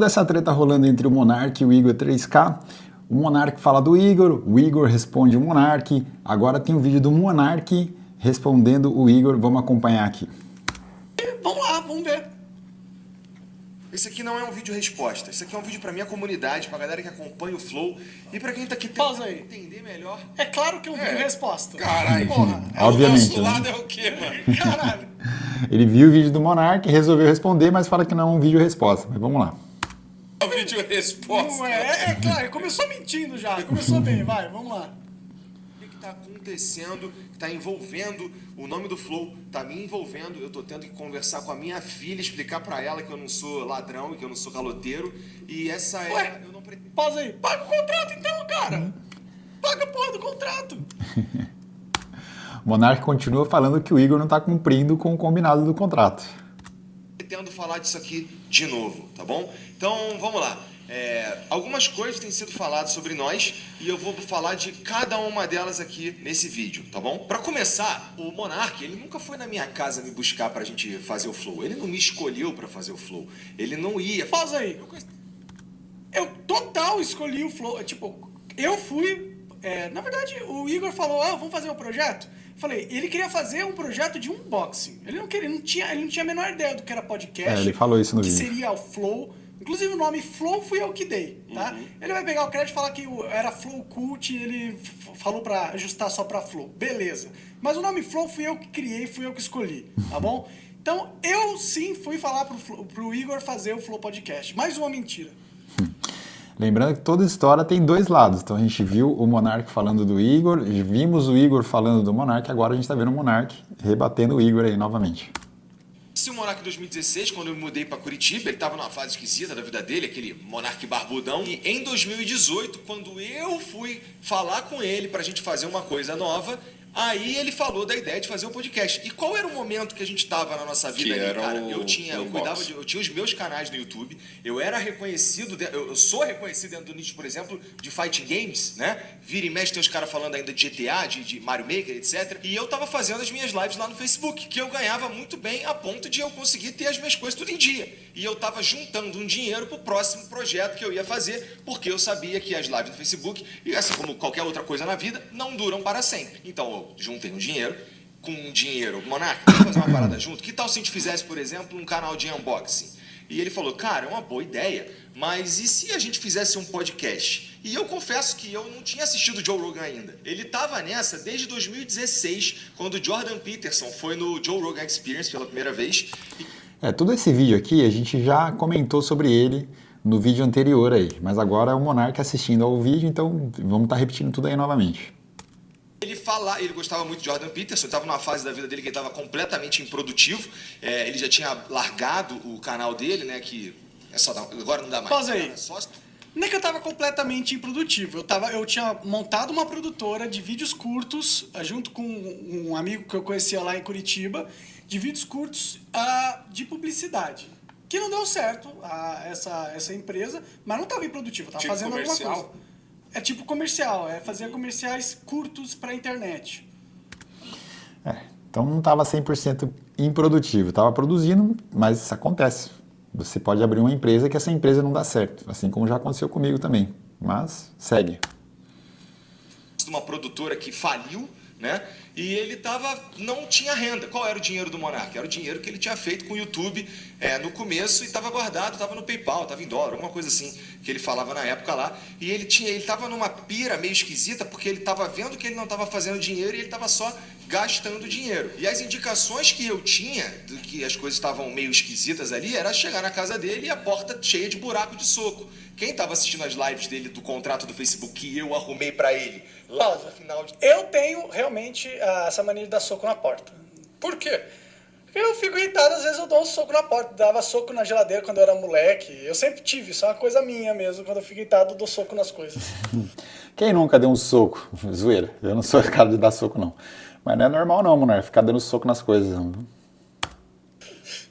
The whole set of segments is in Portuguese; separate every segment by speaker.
Speaker 1: Dessa treta rolando entre o Monark e o Igor 3K, o Monark fala do Igor, o Igor responde o Monark, agora tem um vídeo do Monark respondendo o Igor, vamos acompanhar aqui.
Speaker 2: Vamos lá, vamos ver.
Speaker 3: Esse aqui não é um vídeo resposta, esse aqui é um vídeo pra minha comunidade, pra galera que acompanha o Flow e pra quem tá aqui
Speaker 2: Pausa aí.
Speaker 3: entender melhor.
Speaker 2: É claro que é um vídeo resposta.
Speaker 3: Caralho,
Speaker 2: porra.
Speaker 1: Obviamente,
Speaker 3: O nosso
Speaker 1: né?
Speaker 3: lado é o quê, mano?
Speaker 2: Caralho.
Speaker 1: Ele viu o vídeo do Monark, resolveu responder, mas fala que não é um vídeo resposta, mas vamos lá.
Speaker 3: É o vídeo resposta.
Speaker 2: Não é claro, começou mentindo já. Começou bem, vai, vamos lá.
Speaker 3: O que tá acontecendo, que tá envolvendo o nome do Flow, tá me envolvendo, eu tô tendo que conversar com a minha filha, explicar pra ela que eu não sou ladrão e que eu não sou caloteiro, e essa é...
Speaker 2: Ué,
Speaker 3: eu não pretendo...
Speaker 2: pausa aí. Paga o contrato então, cara. Paga a porra do contrato.
Speaker 1: O Monark continua falando que o Igor não está cumprindo com o combinado do contrato.
Speaker 3: Pretendo falar disso aqui de novo, tá bom? Então, vamos lá. Algumas coisas têm sido faladas sobre nós e eu vou falar de cada uma delas aqui nesse vídeo, tá bom? Pra começar, o Monark, ele nunca foi na minha casa me buscar pra gente fazer o Flow. Ele não me escolheu pra fazer o Flow. Ele não ia...
Speaker 2: Pausa aí. Eu total escolhi o Flow. Tipo, eu fui... na verdade, o Igor falou, vamos fazer um projeto? Eu falei, ele queria fazer um projeto de unboxing. Ele não tinha a menor ideia do que era podcast.
Speaker 1: Ele falou isso no
Speaker 2: que
Speaker 1: vídeo.
Speaker 2: seria o Flow. Inclusive o nome Flow fui eu que dei, tá? Ele vai pegar o crédito e falar que era Flow Cult e ele falou pra ajustar só pra Flow. Beleza. Mas o nome Flow fui eu que criei, fui eu que escolhi, tá bom? Então, eu sim fui falar pro Igor fazer o Flow Podcast. Mais uma mentira.
Speaker 1: Lembrando que toda história tem dois lados. Então a gente viu o Monark falando do Igor, vimos o Igor falando do Monark, agora a gente está vendo o Monark rebatendo o Igor aí novamente.
Speaker 3: Se o Monark em 2016, quando eu me mudei pra Curitiba, ele tava numa fase esquisita da vida dele, aquele Monark barbudão. E em 2018, quando eu fui falar com ele pra gente fazer uma coisa nova, aí ele falou da ideia de fazer um podcast. E qual era o momento que a gente tava na nossa vida ali, cara? Eu tinha os meus canais no YouTube, eu era reconhecido, eu sou reconhecido dentro do nicho, por exemplo, de fighting games, né? Vira e mexe tem os caras falando ainda de GTA, de Mario Maker, etc. E eu tava fazendo as minhas lives lá no Facebook, que eu ganhava muito bem a ponto de eu conseguir ter as minhas coisas tudo em dia. E eu tava juntando um dinheiro pro próximo projeto que eu ia fazer, porque eu sabia que as lives no Facebook, e assim como qualquer outra coisa na vida, não duram para sempre. Então eu juntei um dinheiro, com um dinheiro, Monark, vamos fazer uma parada junto? Que tal se a gente fizesse, por exemplo, um canal de unboxing? E ele falou, cara, é uma boa ideia, mas e se a gente fizesse um podcast? E eu confesso que eu não tinha assistido o Joe Rogan ainda. Ele tava nessa desde 2016, quando o Jordan Peterson foi no Joe Rogan Experience pela primeira vez.
Speaker 1: Todo esse vídeo aqui a gente já comentou sobre ele no vídeo anterior aí, mas agora é o Monark assistindo ao vídeo, então vamos estar repetindo tudo aí novamente.
Speaker 3: Ele gostava muito de Jordan Peterson, estava numa fase da vida dele que ele estava completamente improdutivo, ele já tinha largado o canal dele, né, que agora não dá mais.
Speaker 2: Pausa aí. Não é que eu tava completamente improdutivo, eu tinha montado uma produtora de vídeos curtos, junto com um amigo que eu conhecia lá em Curitiba, de vídeos curtos de publicidade. Que não deu certo, essa empresa, mas não estava improdutivo, estava
Speaker 3: Tipo
Speaker 2: fazendo
Speaker 3: comercial?
Speaker 2: alguma coisa. É tipo comercial, fazer comerciais curtos pra internet.
Speaker 1: Então não estava 100% improdutivo, estava produzindo, mas isso acontece. Você pode abrir uma empresa que essa empresa não dá certo, assim como já aconteceu comigo também, mas segue.
Speaker 3: Uma produtora que faliu, né? E ele não tinha renda. Qual era o dinheiro do Monark? Era o dinheiro que ele tinha feito com o YouTube no começo e estava guardado, estava no PayPal, estava em dólar, alguma coisa assim que ele falava na época lá. E ele estava numa pira meio esquisita porque ele estava vendo que ele não estava fazendo dinheiro e ele estava só gastando dinheiro. E as indicações que eu tinha de que as coisas estavam meio esquisitas ali era chegar na casa dele e a porta cheia de buraco de soco. Quem estava assistindo as lives dele do contrato do Facebook que eu arrumei para ele lá no final de...
Speaker 2: Eu tenho realmente essa mania de dar soco na porta.
Speaker 3: Por quê?
Speaker 2: Porque eu fico irritado, às vezes eu dou um soco na porta, dava soco na geladeira quando eu era moleque. Eu sempre tive, isso é uma coisa minha mesmo, quando eu fico irritado eu dou soco nas coisas.
Speaker 1: Quem nunca deu um soco? Zoeira, eu não sou o cara de dar soco não. Mas não é normal não, Monark, ficar dando soco nas coisas. Não.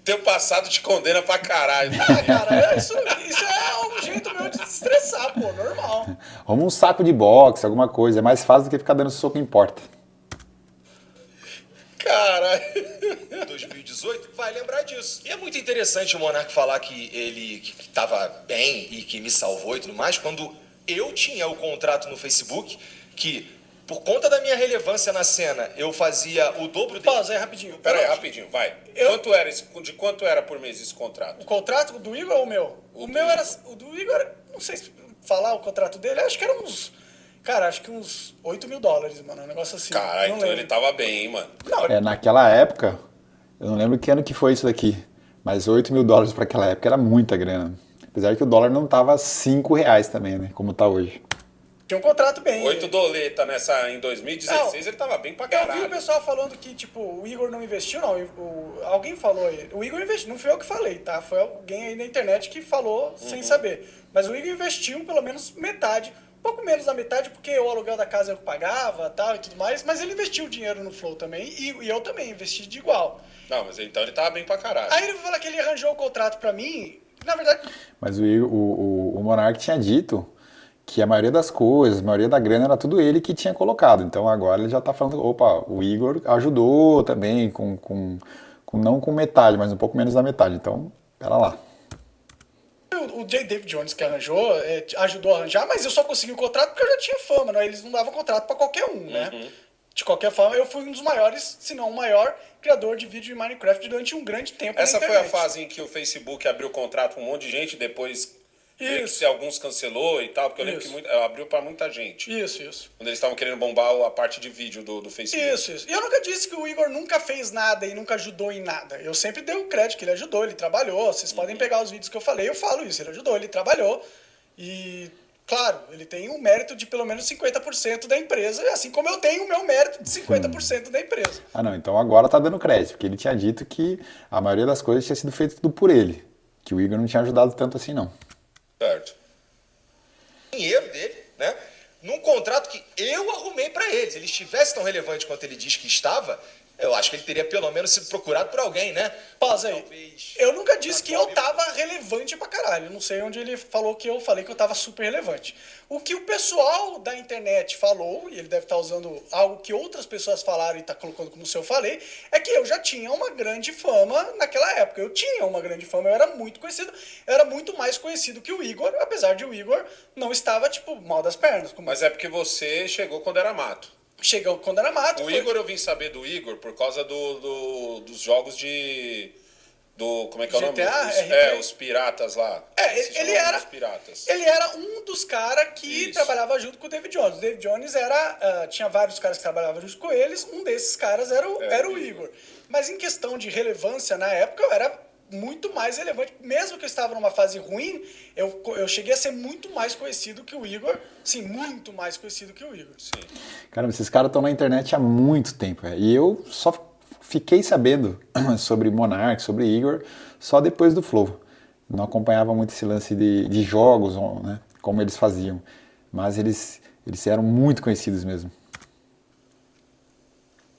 Speaker 4: Teu passado te condena pra caralho.
Speaker 2: Cara, isso é um jeito meu de se estressar, pô, normal.
Speaker 1: Arruma um saco de boxe, alguma coisa, é mais fácil do que ficar dando soco em porta.
Speaker 4: Caralho.
Speaker 3: 2018, vai lembrar disso. E é muito interessante o Monark falar que ele estava bem e que me salvou e tudo mais, quando eu tinha o contrato no Facebook, que por conta da minha relevância na cena, eu fazia o dobro dele.
Speaker 2: Pausa aí rapidinho.
Speaker 4: Pera aí, rapidinho, vai. De quanto era por mês esse contrato?
Speaker 2: O contrato do Igor ou o meu? O meu era... O do Igor, não sei se falar o contrato dele, acho que era uns... Cara, acho que uns $8.000, mano, um negócio assim.
Speaker 4: Caralho,
Speaker 2: não
Speaker 4: então
Speaker 2: lembro.
Speaker 4: ele tava bem, hein, mano.
Speaker 2: Não,
Speaker 1: Naquela época, eu não lembro que ano que foi isso daqui, mas $8.000 para aquela época era muita grana. Apesar que o dólar não tava R$5 também, né? Como tá hoje.
Speaker 2: tinha um contrato bem.
Speaker 4: 8 doleta em 2016, ele tava bem pra
Speaker 2: Eu vi o
Speaker 4: caralho.
Speaker 2: pessoal falando que, tipo, o Igor não investiu, não. Alguém falou aí. O Igor investiu, não fui eu que falei, tá? Foi alguém aí na internet que falou sem saber. Mas o Igor investiu pelo menos metade, um pouco menos da metade, porque o aluguel da casa eu pagava tal, e tudo mais, mas ele investiu dinheiro no Flow também, e eu também investi de igual.
Speaker 4: Não, mas então ele tava bem pra caralho.
Speaker 2: Aí ele vai falar que ele arranjou o contrato pra mim, na verdade...
Speaker 1: Mas o Monark tinha dito que a maioria das coisas, a maioria da grana era tudo ele que tinha colocado. Então agora ele já tá falando, opa, o Igor ajudou também, não com metade, mas um pouco menos da metade. Então, pera lá.
Speaker 2: O J. David Jones que arranjou, ajudou a arranjar, mas eu só consegui o contrato porque eu já tinha fama, né? Eles não davam contrato pra qualquer um, né? De qualquer forma, eu fui um dos maiores, se não o maior, criador de vídeo de Minecraft durante um grande tempo
Speaker 4: Essa
Speaker 2: na
Speaker 4: foi a
Speaker 2: internet.
Speaker 4: fase em que o Facebook abriu contrato com um monte de gente, depois meio que
Speaker 2: Isso.
Speaker 4: se alguns cancelou e tal, porque eu lembro
Speaker 2: Isso.
Speaker 4: que abriu pra muita gente.
Speaker 2: Isso.
Speaker 4: Quando eles estavam querendo bombar a parte de vídeo do Facebook.
Speaker 2: Isso. E eu nunca disse que o Igor nunca fez nada e nunca ajudou em nada. Eu sempre dei o crédito que ele ajudou, ele trabalhou. Vocês podem pegar os vídeos que eu falei, eu falo isso. Ele ajudou, ele trabalhou. E, claro, ele tem um mérito de pelo menos 50% da empresa, assim como eu tenho o meu mérito de 50% da empresa.
Speaker 1: Ah, não, então agora tá dando crédito, porque ele tinha dito que a maioria das coisas tinha sido feita tudo por ele, que o Igor não tinha ajudado tanto assim, não.
Speaker 4: Certo.
Speaker 3: Dinheiro dele, né? Num contrato que eu arrumei pra eles. Ele estivesse tão relevante quanto ele diz que estava, eu acho que ele teria pelo menos sido procurado por alguém, né?
Speaker 2: Pausa aí.
Speaker 3: Talvez.
Speaker 2: Eu nunca disse que eu tava relevante pra caralho. Não sei onde ele falou que eu falei que eu tava super relevante. O que o pessoal da internet falou, e ele deve estar usando algo que outras pessoas falaram e tá colocando como se eu falei, é que eu já tinha uma grande fama naquela época. Eu tinha uma grande fama, eu era muito conhecido. Eu era muito mais conhecido que o Igor, apesar de o Igor não estava, tipo, mal das pernas. Como
Speaker 4: Mas é porque você chegou quando era mato.
Speaker 2: chegou quando era mato.
Speaker 4: O Igor, eu vim saber do Igor por causa dos jogos como é que é o nome?
Speaker 2: GTA, RP?
Speaker 4: Os piratas lá. Esses
Speaker 2: Ele
Speaker 4: jogos
Speaker 2: era,
Speaker 4: dos piratas.
Speaker 2: ele era um dos caras que
Speaker 4: Isso.
Speaker 2: trabalhava junto com o David Jones. O David Jones tinha vários caras que trabalhavam junto com eles, um desses caras era o Igor. Mas em questão de relevância, na época, eu era muito mais relevante. Mesmo que eu estava numa fase ruim, eu cheguei a ser muito mais conhecido que o Igor. Sim, muito mais conhecido que o Igor.
Speaker 4: Sim.
Speaker 1: Caramba, esses caras estão na internet há muito tempo, velho. E eu só fiquei sabendo sobre Monark, sobre Igor, só depois do Flow. Não acompanhava muito esse lance de jogos, né, como eles faziam. Mas eles eram muito conhecidos mesmo.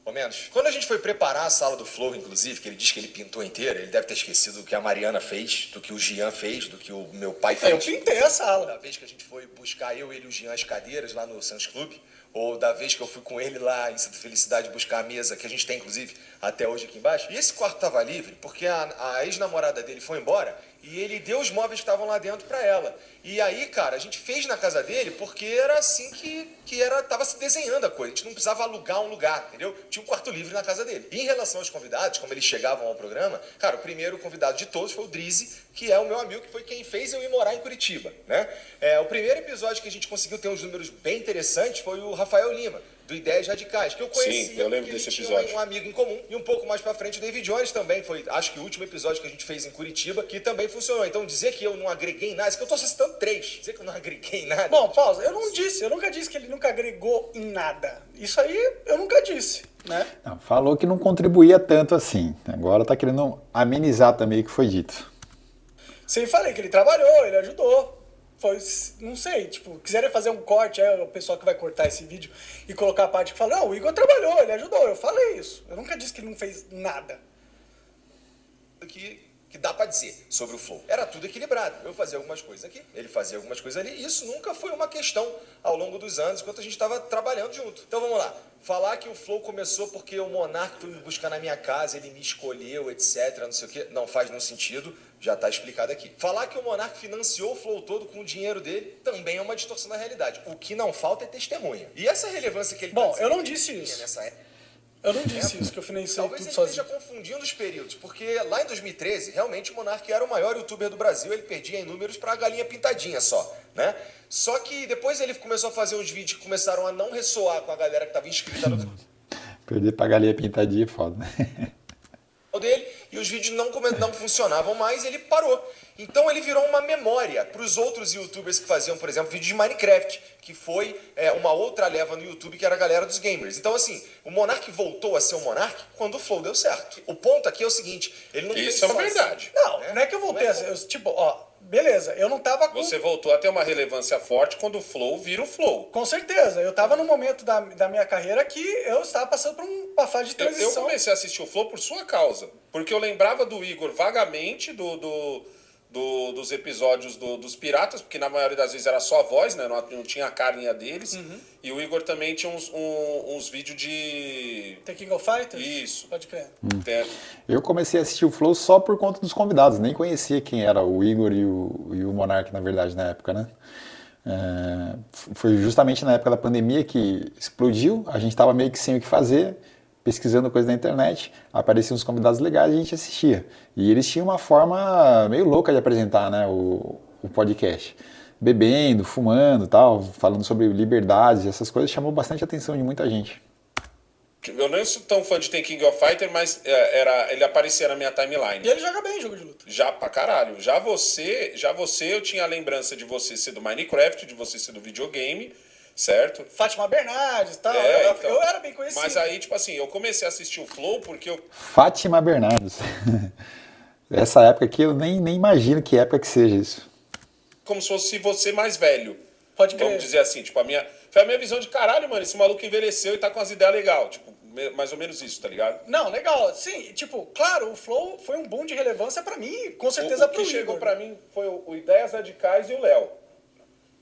Speaker 3: Ou menos. Quando a gente foi preparar a sala do Flow, inclusive, que ele diz que ele pintou inteira, ele deve ter esquecido do que a Mariana fez, do que o Jean fez, do que o meu pai fez.
Speaker 2: Eu pintei a sala.
Speaker 3: Da vez que a gente foi buscar eu, ele e o Jean as cadeiras lá no Santos Clube, ou da vez que eu fui com ele lá em Santa Felicidade buscar a mesa, que a gente tem, inclusive, até hoje aqui embaixo. E esse quarto estava livre porque a ex-namorada dele foi embora e ele deu os móveis que estavam lá dentro para ela. E aí, cara, a gente fez na casa dele porque era assim que tava se desenhando a coisa. A gente não precisava alugar um lugar, entendeu? Tinha um quarto livre na casa dele. E em relação aos convidados, como eles chegavam ao programa, cara, o primeiro convidado de todos foi o Drizzy, que é o meu amigo, que foi quem fez eu ir morar em Curitiba, né? O primeiro episódio que a gente conseguiu ter uns números bem interessantes foi o Rafael Lima, do Ideias Radicais, que eu conhecia.
Speaker 4: Sim, eu lembro
Speaker 3: porque
Speaker 4: desse
Speaker 3: ele tinha
Speaker 4: episódio.
Speaker 3: um amigo em comum. E um pouco mais pra frente o David Jones também foi, acho que o último episódio que a gente fez em Curitiba, que também funcionou. Então dizer que eu não agreguei em nada, isso que eu tô citando 3, dizer que eu não agreguei em nada.
Speaker 2: Bom, pausa. Eu nunca disse que ele nunca agregou em nada. Isso aí eu nunca disse, né?
Speaker 1: Não, falou que não contribuía tanto assim. Agora tá querendo amenizar também o que foi dito.
Speaker 2: Sim, falei que ele trabalhou, ele ajudou. Foi, não sei, tipo, quiserem fazer um corte, o pessoal que vai cortar esse vídeo e colocar a parte que fala, não, o Igor trabalhou, ele ajudou. Eu falei isso. Eu nunca disse que ele não fez nada.
Speaker 3: Que que dá pra dizer sobre o Flow. Era tudo equilibrado. Eu fazia algumas coisas aqui, ele fazia algumas coisas ali. Isso nunca foi uma questão ao longo dos anos, enquanto a gente estava trabalhando junto. Então vamos lá. Falar que o Flow começou porque o Monark foi me buscar na minha casa, ele me escolheu, etc, não sei o quê, não faz nenhum sentido, já tá explicado aqui. Falar que o Monark financiou o Flow todo com o dinheiro dele também é uma distorção da realidade. O que não falta é testemunha. E essa relevância que ele
Speaker 2: Bom,
Speaker 3: tá
Speaker 2: eu não disse isso.
Speaker 3: nessa época.
Speaker 2: Eu não disse isso, que eu financiei
Speaker 3: Talvez
Speaker 2: tudo
Speaker 3: ele
Speaker 2: sozinho.
Speaker 3: esteja confundindo os períodos, porque lá em 2013, realmente o Monark era o maior youtuber do Brasil, ele perdia em números pra galinha pintadinha só, né? Só que depois ele começou a fazer uns vídeos que começaram a não ressoar com a galera que estava inscrita no
Speaker 1: Perder pra galinha pintadinha é foda.
Speaker 3: canal dele, e os vídeos não funcionavam mais, ele parou. Então ele virou uma memória para os outros youtubers que faziam, por exemplo, vídeo de Minecraft, que foi uma outra leva no YouTube, que era a galera dos gamers. Então assim, o Monark voltou a ser o Monark quando o Flow deu certo. O ponto aqui é o seguinte, ele não
Speaker 4: Isso
Speaker 3: fez
Speaker 4: é uma
Speaker 3: sozinho,
Speaker 4: verdade.
Speaker 2: Não,
Speaker 3: né?
Speaker 2: não é que eu voltei
Speaker 3: Não
Speaker 2: a ser. Tipo, ó, beleza, eu não tava com.
Speaker 4: Você voltou a ter uma relevância forte quando o Flow vira o Flow.
Speaker 2: Com certeza, eu tava num momento da minha carreira que eu estava passando por uma fase de
Speaker 4: Eu
Speaker 2: transição.
Speaker 4: comecei a assistir o Flow por sua causa. Porque eu lembrava do Igor vagamente dos episódios dos Piratas, porque na maioria das vezes era só a voz, né? Não tinha a carinha deles. E o Igor também tinha uns vídeos de.
Speaker 2: The King of Fighters?
Speaker 4: Isso.
Speaker 2: Pode crer.
Speaker 1: Eu comecei a assistir o Flow só por conta dos convidados, nem conhecia quem era o Igor e o Monark, na verdade, na época, né? Foi justamente na época da pandemia que explodiu, a gente estava meio que sem o que fazer, pesquisando coisa na internet, apareciam uns convidados legais e a gente assistia. E eles tinham uma forma meio louca de apresentar, né, o podcast. Bebendo, fumando, tal, falando sobre liberdades, essas coisas chamou bastante a atenção de muita gente.
Speaker 4: Eu não sou tão fã de The King of Fighter, mas ele aparecia na minha timeline.
Speaker 2: E ele joga bem jogo de luta.
Speaker 4: Já pra caralho. Já você, eu tinha a lembrança de você ser do Minecraft, de você ser do videogame, certo?
Speaker 2: Fátima Bernardes e tal.
Speaker 4: Então,
Speaker 2: eu era bem conhecido.
Speaker 4: Mas aí, tipo assim, eu comecei a assistir o Flow porque eu.
Speaker 1: Fátima Bernardes. Essa época aqui eu nem imagino que época que seja isso.
Speaker 4: Como se fosse você mais velho.
Speaker 2: Pode crer.
Speaker 4: Vamos dizer assim, tipo, foi a minha visão de caralho, mano, esse maluco envelheceu e tá com as ideias legais. Tipo, mais ou menos isso, tá ligado?
Speaker 2: Não, legal. Sim, tipo, claro, o Flow foi um boom de relevância pra mim e com certeza
Speaker 4: O
Speaker 2: pro
Speaker 4: que
Speaker 2: Igor.
Speaker 4: chegou pra mim foi o Ideias Radicais e o Léo.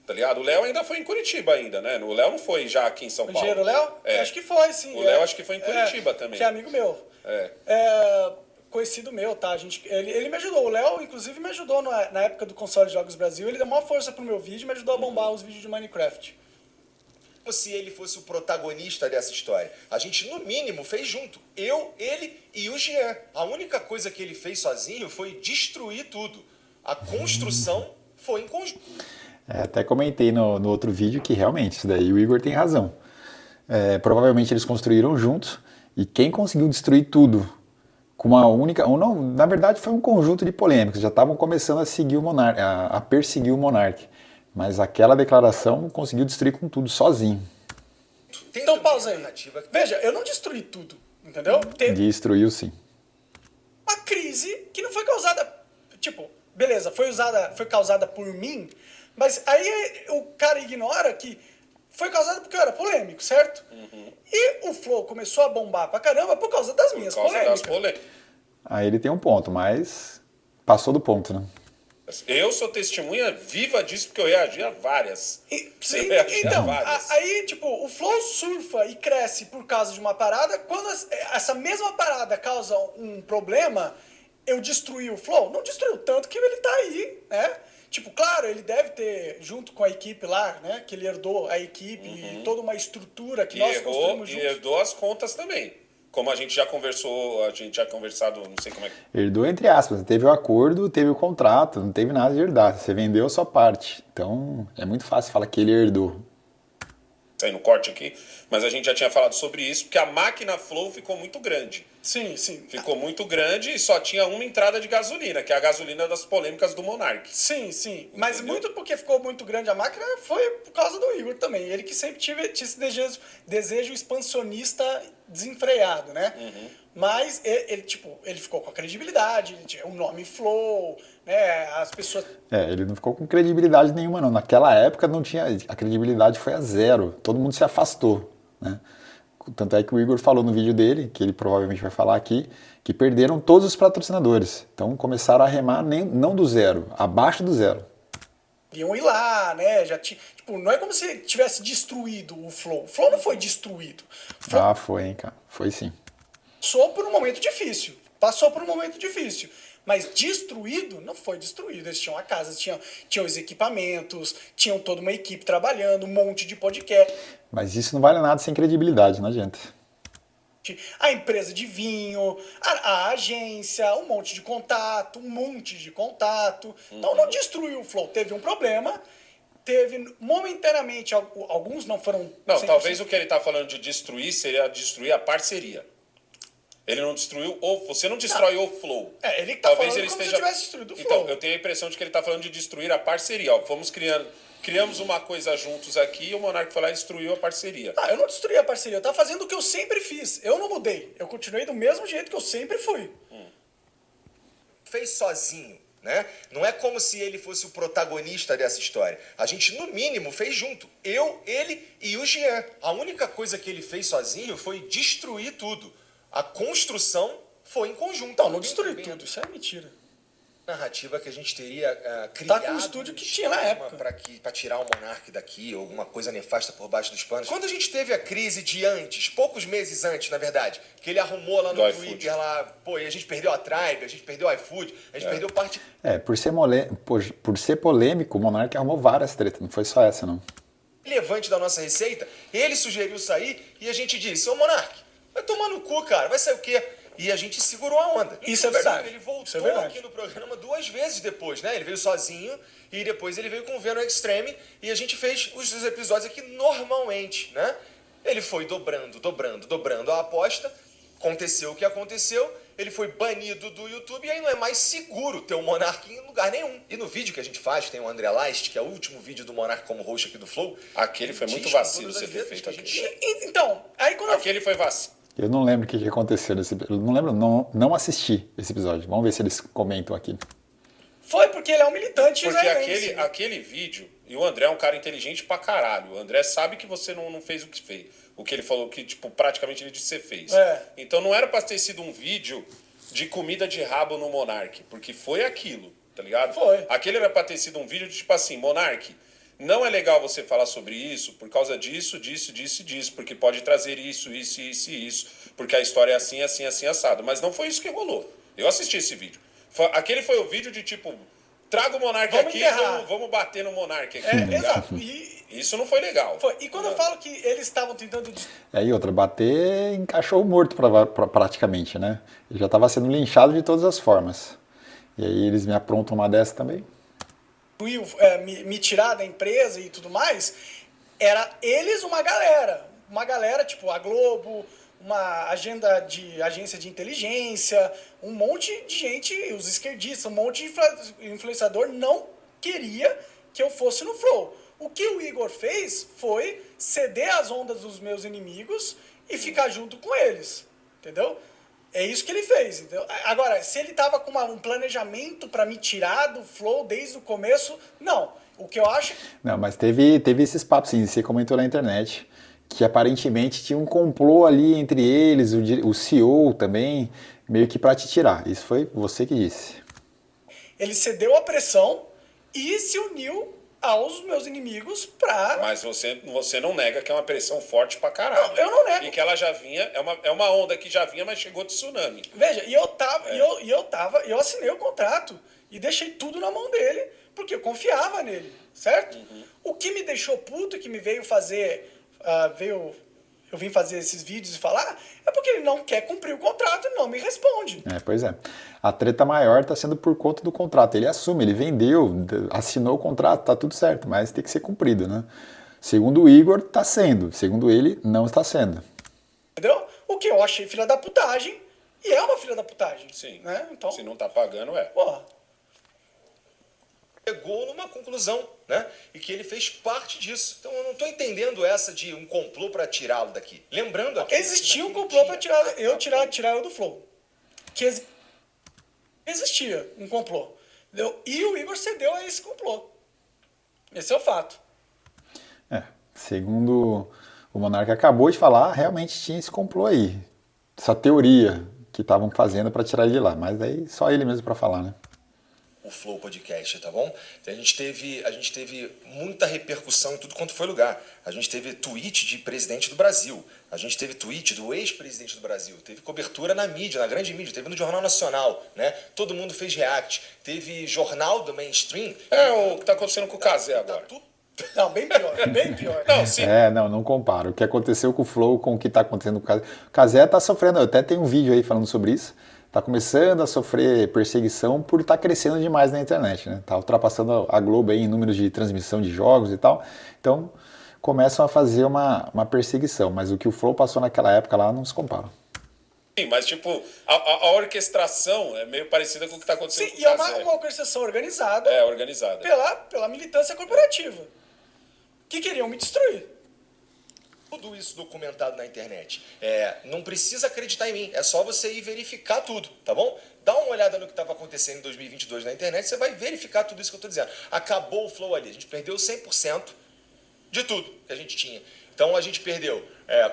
Speaker 4: Tá ligado? O Léo ainda foi em Curitiba ainda, né? O Léo não foi já aqui em São
Speaker 2: O
Speaker 4: Paulo.
Speaker 2: engenheiro Léo?
Speaker 4: É.
Speaker 2: Acho que foi, sim.
Speaker 4: O Léo acho que foi em Curitiba também.
Speaker 2: Que é amigo meu. Conhecido meu, tá? Ele me ajudou. O Léo, inclusive, me ajudou na época do Console Jogos Brasil. Ele deu maior força pro meu vídeo e me ajudou a bombar os vídeos de Minecraft.
Speaker 3: Como se ele fosse o protagonista dessa história. A gente, no mínimo, fez junto. Eu, ele e o Jean. A única coisa que ele fez sozinho foi destruir tudo. A construção foi em conjunto.
Speaker 1: Até comentei no outro vídeo que realmente, isso daí o Igor tem razão. Provavelmente eles construíram juntos e quem conseguiu destruir tudo com uma única... Ou não, na verdade foi um conjunto de polêmicas, já estavam começando a seguir o Monark, a perseguir o Monark. Mas aquela declaração conseguiu destruir com tudo, sozinho.
Speaker 2: Então pausa aí. Veja, eu não destruí tudo, entendeu? Teve
Speaker 1: Destruiu sim.
Speaker 2: uma crise que não foi causada... Tipo, beleza, foi causada por mim, mas aí o cara ignora que foi causada porque eu era polêmico, certo? E o Flow começou a bombar pra caramba por causa das minhas polêmicas.
Speaker 1: Aí ele tem um ponto, mas passou do ponto, né?
Speaker 4: Eu sou testemunha viva disso porque eu reagi a várias.
Speaker 2: Então, aí, tipo, o Flow surfa e cresce por causa de uma parada. Quando essa mesma parada causa um problema, eu destruí o Flow. Não destruiu tanto que ele tá aí, né? Tipo, claro, ele deve ter, junto com a equipe lá, né? Que ele herdou a equipe e toda uma estrutura que nós construímos juntos.
Speaker 4: E herdou as contas também. Como a gente já conversou, não sei como é que...
Speaker 1: Herdou entre aspas, teve o acordo, teve o contrato, não teve nada de herdar, você vendeu a sua parte. Então, é muito fácil falar que ele herdou.
Speaker 4: Sai no corte aqui, mas a gente já tinha falado sobre isso, porque a máquina Flow ficou muito grande.
Speaker 2: Sim, sim.
Speaker 4: Ficou muito grande e só tinha uma entrada de gasolina, que é a gasolina das polêmicas do Monark.
Speaker 2: Sim, sim. Mas
Speaker 4: Entendeu?
Speaker 2: muito porque ficou muito grande a máquina foi por causa do Igor também. Ele que sempre tinha esse desejo expansionista desenfreado, né? Mas ele ficou com a credibilidade, ele tinha o nome Flow, né? As pessoas...
Speaker 1: Ele não ficou com credibilidade nenhuma, não. Naquela época não tinha... A credibilidade foi a zero. Todo mundo se afastou, né? Tanto é que o Igor falou no vídeo dele, que ele provavelmente vai falar aqui, que perderam todos os patrocinadores. Então começaram a remar não do zero, abaixo do zero.
Speaker 2: Iam ir lá, né? Tipo, não é como se tivesse destruído o Flow. O Flow não foi destruído. O Flow
Speaker 1: Foi, hein, cara. Foi sim.
Speaker 2: passou por um momento difícil. Passou por um momento difícil. Mas destruído, não foi destruído. Eles tinham a casa, tinham os equipamentos, tinham toda uma equipe trabalhando, um monte de podcast.
Speaker 1: Mas isso não vale nada sem credibilidade, não adianta.
Speaker 2: A empresa de vinho, a agência, um monte de contato. Então não destruiu o Flow. Teve um problema, teve momentaneamente, alguns não foram...
Speaker 4: Não,
Speaker 2: 100%.
Speaker 4: talvez o que ele tá falando de destruir seria destruir a parceria. Ele não destruiu você não destrói o Flow.
Speaker 2: Ele que tá
Speaker 4: Talvez
Speaker 2: falando
Speaker 4: ele
Speaker 2: como
Speaker 4: esteja...
Speaker 2: se tivesse destruído o Flow.
Speaker 4: Então, eu tenho a impressão de que ele tá falando de destruir a parceria. Ó, criamos uma coisa juntos aqui e o Monark foi lá e destruiu a parceria.
Speaker 2: Eu não destruí a parceria, eu tava fazendo o que eu sempre fiz. Eu não mudei. Eu continuei do mesmo jeito que eu sempre fui.
Speaker 3: Fez sozinho, né? Não é como se ele fosse o protagonista dessa história. A gente, no mínimo, fez junto. Eu, ele e o Jean. A única coisa que ele fez sozinho foi destruir tudo. A construção foi em conjunto.
Speaker 2: Então, não destruí tudo, isso é mentira.
Speaker 3: Narrativa que a gente teria criado...
Speaker 2: Tá com o estúdio que tinha na época.
Speaker 3: Pra tirar o Monark daqui, ou alguma coisa nefasta por baixo dos panos. Quando a gente teve a crise de antes, poucos meses antes, na verdade, que ele arrumou lá no
Speaker 4: Do
Speaker 3: Twitter,
Speaker 4: iFood.
Speaker 3: lá, e a gente perdeu a Tribe, a gente perdeu o iFood, a gente perdeu parte...
Speaker 1: Por ser polêmico, o Monark arrumou várias tretas, não foi só essa, não.
Speaker 3: relevante da nossa receita, ele sugeriu sair e a gente disse, ô Monark, vai tomar no cu, cara, vai sair o quê? E a gente segurou a onda.
Speaker 2: Isso é verdade.
Speaker 3: Ele voltou
Speaker 2: Isso é verdade.
Speaker 3: aqui no programa 2 vezes depois, né? Ele veio sozinho e depois ele veio com o Venom Extreme e a gente fez os episódios aqui normalmente, né? Ele foi dobrando a aposta, aconteceu o que aconteceu, ele foi banido do YouTube e aí não é mais seguro ter o Monark em lugar nenhum. E no vídeo que a gente faz, tem o André Leist, que é o último vídeo do Monark como host aqui do Flow.
Speaker 4: Aquele foi muito
Speaker 3: diz com
Speaker 4: vacilo
Speaker 3: todas
Speaker 4: você
Speaker 3: as
Speaker 4: ter
Speaker 3: letras
Speaker 4: feito
Speaker 3: que a gente
Speaker 4: aquele.
Speaker 2: Então, aí quando
Speaker 4: Aquele foi vacilo.
Speaker 1: Eu não lembro o que aconteceu nesse episódio. Eu não lembro, não assisti esse episódio. Vamos ver se eles comentam aqui.
Speaker 2: foi porque ele é um militante
Speaker 4: Porque
Speaker 2: israelense.
Speaker 4: aquele vídeo, e o André é um cara inteligente pra caralho. O André sabe que você não fez o que fez. O que ele falou que, tipo, praticamente ele disse que você fez.
Speaker 2: É.
Speaker 4: Então não era pra ter sido um vídeo de comida de rabo no Monark, porque foi aquilo, tá ligado?
Speaker 2: Foi.
Speaker 4: Aquele era pra ter sido um vídeo de, tipo assim, Monark, não é legal você falar sobre isso por causa disso, porque pode trazer isso, porque a história é assim, assim, assim, assado. Mas não foi isso que rolou. Eu assisti esse vídeo. Aquele foi o vídeo de, tipo, traga o Monark
Speaker 2: Vamos
Speaker 4: aqui
Speaker 2: enterrar.
Speaker 4: e vamos bater no Monark aqui, tá
Speaker 2: É,
Speaker 4: ligado?
Speaker 2: exato. E
Speaker 4: Isso não foi legal.
Speaker 2: foi. E quando eu falo que eles estavam tentando
Speaker 1: E outra, bater em cachorro morto praticamente, né? Ele já estava sendo linchado de todas as formas. E aí eles me aprontam uma dessa também.
Speaker 2: me tirar da empresa e tudo mais, era eles uma galera tipo a Globo, uma agência de inteligência, um monte de gente, os esquerdistas, um monte de influenciador não queria que eu fosse no Flow. O que o Igor fez foi ceder às ondas dos meus inimigos e ficar junto com eles, entendeu? É isso que ele fez, entendeu? Agora, se ele tava com um planejamento para me tirar do Flow desde o começo, não. O que eu acho...
Speaker 1: Não, mas teve esses papos, sim, você comentou na internet, que aparentemente tinha um complô ali entre eles, o CEO também, meio que para te tirar. Isso foi você que disse.
Speaker 2: Ele cedeu à pressão e se uniu aos meus inimigos pra...
Speaker 4: Mas você não nega que é uma pressão forte pra caralho.
Speaker 2: Não, eu não nego.
Speaker 4: E que ela já vinha, é uma onda que já vinha, mas chegou de tsunami.
Speaker 2: Veja, eu assinei o contrato e deixei tudo na mão dele, porque eu confiava nele, certo? O que me deixou puto e que me veio fazer... eu vim fazer esses vídeos e falar, é porque ele não quer cumprir o contrato e não me responde.
Speaker 1: Pois é. A treta maior está sendo por conta do contrato. Ele assume, ele vendeu, assinou o contrato, tá tudo certo, mas tem que ser cumprido, né? Segundo o Igor, tá sendo. Segundo ele, não está sendo.
Speaker 2: Entendeu? O que eu achei filha da putagem, e é uma filha da putagem.
Speaker 4: Sim.
Speaker 2: Né? Então,
Speaker 4: Se não tá pagando, é.
Speaker 2: porra.
Speaker 3: Chegou numa conclusão, né? E que ele fez parte disso. Então eu não tô entendendo essa de um complô para tirá-lo daqui. Lembrando aqui...
Speaker 2: Existia um complô pra tirar eu do Flow. Existia um complô. Entendeu? E o Igor cedeu a esse complô. Esse é o fato.
Speaker 1: Segundo o Monark acabou de falar, realmente tinha esse complô aí. Essa teoria que estavam fazendo para tirar ele de lá. Mas aí só ele mesmo para falar, né?
Speaker 3: O Flow Podcast, tá bom? A gente teve muita repercussão em tudo quanto foi lugar. A gente teve tweet de presidente do Brasil. A gente teve tweet do ex-presidente do Brasil. Teve cobertura na mídia, na grande mídia. Teve no Jornal Nacional, né? Todo mundo fez react. Teve jornal do mainstream.
Speaker 4: É o que tá acontecendo com o Cazé agora.
Speaker 2: Não, bem pior, bem pior.
Speaker 4: Não, sim.
Speaker 1: Não compara. O que aconteceu com o Flow com o que está acontecendo com o Cazé. O Cazé está sofrendo, eu até tenho um vídeo aí falando sobre isso. Está começando a sofrer perseguição por estar crescendo demais na internet, né? Está ultrapassando a Globo aí em números de transmissão de jogos e tal. Então, começam a fazer uma perseguição. Mas o que o Flow passou naquela época lá não se compara.
Speaker 4: Sim, mas tipo, a orquestração é meio parecida com o que está acontecendo
Speaker 2: Sim,
Speaker 4: com
Speaker 2: e
Speaker 4: o
Speaker 2: é
Speaker 4: Cazé.
Speaker 2: uma orquestração organizada
Speaker 4: Organizada.
Speaker 2: pela militância corporativa, que queriam me destruir.
Speaker 3: Tudo isso documentado na internet. Não precisa acreditar em mim, é só você ir verificar tudo, tá bom? Dá uma olhada no que estava acontecendo em 2022 na internet, você vai verificar tudo isso que eu estou dizendo. Acabou o Flow ali, a gente perdeu 100% de tudo que a gente tinha. Então a gente perdeu